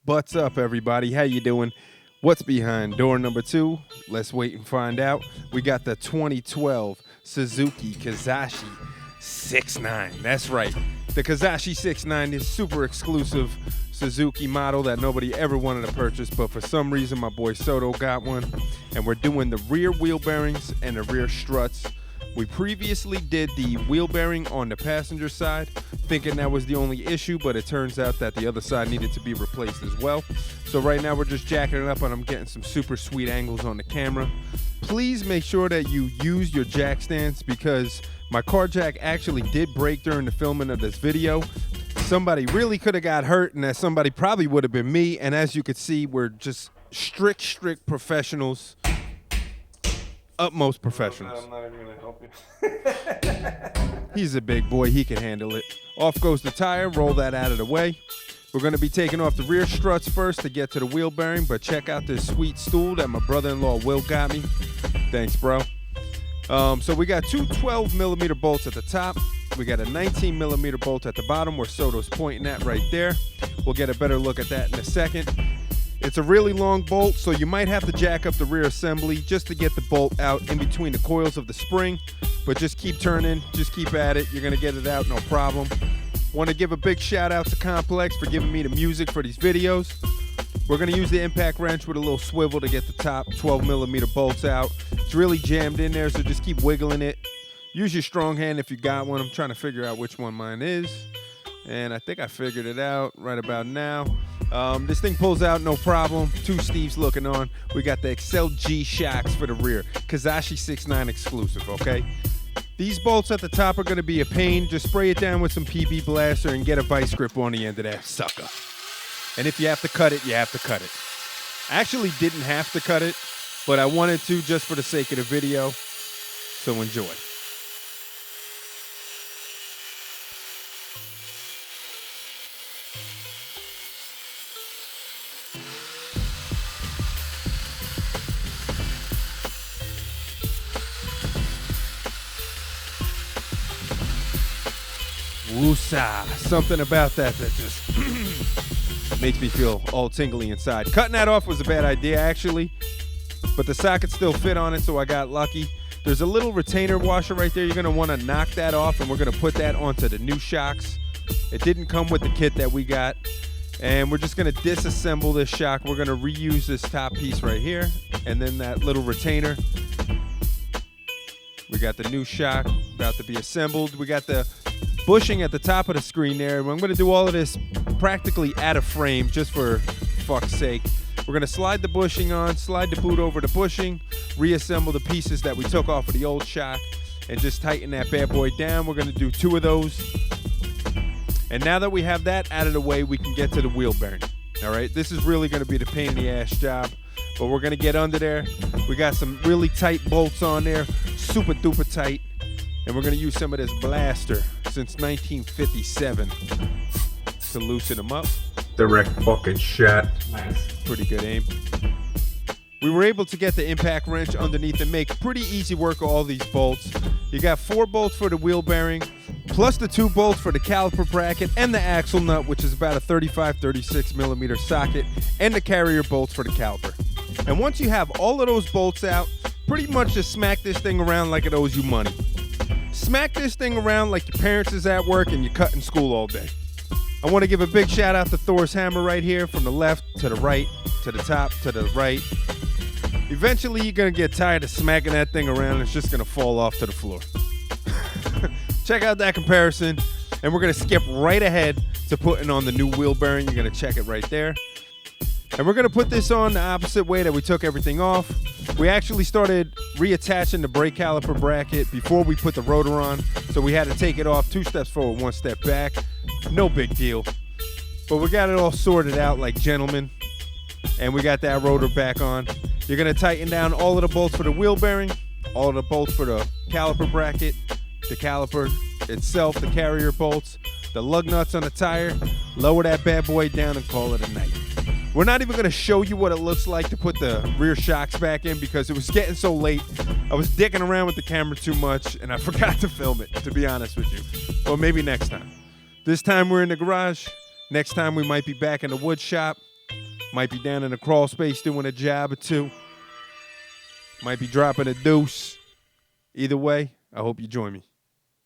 What's up, everybody? How you doing? What's behind door number 2? Let's wait and find out. We got the 2012 Suzuki Kizashi 6.9. That's right. The Kizashi 6.9 is super exclusive Suzuki model that nobody ever wanted to purchase, but for some reason my boy Soto got one, and we're doing the rear wheel bearings and the rear struts. We previously did the wheel bearing on the passenger side, thinking that was the only issue, but it turns out that the other side needed to be replaced as well. So right now we're just jacking it up, and I'm getting some super sweet angles on the camera. Please make sure that you use your jack stands, because my car jack actually did break during the filming of this video. Somebody really could have got hurt, and that somebody probably would have been me. And as you can see, we're just strict professionals. Utmost professionals. I'm not even gonna help you. He's a big boy, he can handle it. Off goes the tire, roll that out of the way. We're gonna be taking off the rear struts first to get to the wheel bearing, but check out this sweet stool that my brother-in-law Will got me. Thanks, bro. So we got two 12mm bolts at the top. We got a 19mm bolt at the bottom where Soto's pointing at right there. We'll get a better look at that in a second. It's a really long bolt, so you might have to jack up the rear assembly just to get the bolt out in between the coils of the spring. But just keep turning, just keep at it. You're gonna get it out, no problem. Want to give a big shout out to Complex for giving me the music for these videos. We're gonna use the impact wrench with a little swivel to get the top 12mm bolts out. It's really jammed in there, so just keep wiggling it. Use your strong hand if you got one. I'm trying to figure out which one mine is. And I think I figured it out right about now. This thing pulls out no problem. Two Steves looking on. We got the Excel G shocks for the rear. Kizashi 6.9 exclusive, okay? These bolts at the top are going to be a pain. Just spray it down with some PB Blaster and get a vice grip on the end of that sucker. And if you have to cut it, you have to cut it. I actually didn't have to cut it, but I wanted to just for the sake of the video. So enjoy. Woosah. Something about that just makes me feel all tingly inside. Cutting that off was a bad idea, actually, but the socket still fit on it, so I got lucky. There's a little retainer washer right there. You're going to want to knock that off, and we're going to put that onto the new shocks. It didn't come with the kit that we got, and we're just going to disassemble this shock. We're going to reuse this top piece right here, and then that little retainer. We got the new shock about to be assembled. We got the bushing at the top of the screen there. I'm going to do all of this practically out of frame just for fuck's sake. We're going to slide the bushing on, slide the boot over the bushing, reassemble the pieces that we took off of the old shock, and just tighten that bad boy down. We're going to do 2 of those. And now that we have that out of the way, we can get to the wheel bearing. All right, this is really going to be the pain in the ass job, but we're going to get under there. We got some really tight bolts on there, super duper tight. And we're going to use some of this blaster since 1957 to loosen them up. Direct fucking shot. Nice. Pretty good aim. We were able to get the impact wrench underneath and make pretty easy work of all these bolts. You got 4 bolts for the wheel bearing, plus the 2 bolts for the caliper bracket and the axle nut, which is about a 36mm socket, and the carrier bolts for the caliper. And once you have all of those bolts out, pretty much just smack this thing around like it owes you money. Smack this thing around like your parents is at work and you're cutting school all day. I want to give a big shout out to Thor's hammer right here, from the left to the right, to the top, to the right. Eventually you're going to get tired of smacking that thing around and it's just going to fall off to the floor. Check out that comparison, and we're going to skip right ahead to putting on the new wheel bearing. You're going to check it right there. And we're going to put this on the opposite way that we took everything off. We actually started reattaching the brake caliper bracket before we put the rotor on, so we had to take it off 2 steps forward, 1 step back. No big deal. But we got it all sorted out like gentlemen, and we got that rotor back on. You're going to tighten down all of the bolts for the wheel bearing, all of the bolts for the caliper bracket, the caliper itself, the carrier bolts, the lug nuts on the tire. Lower that bad boy down and call it a night. We're not even going to show you what it looks like to put the rear shocks back in because it was getting so late. I was dicking around with the camera too much and I forgot to film it, to be honest with you. Or maybe next time. This time we're in the garage. Next time we might be back in the wood shop. Might be down in the crawl space doing a jab or two. Might be dropping a deuce. Either way, I hope you join me.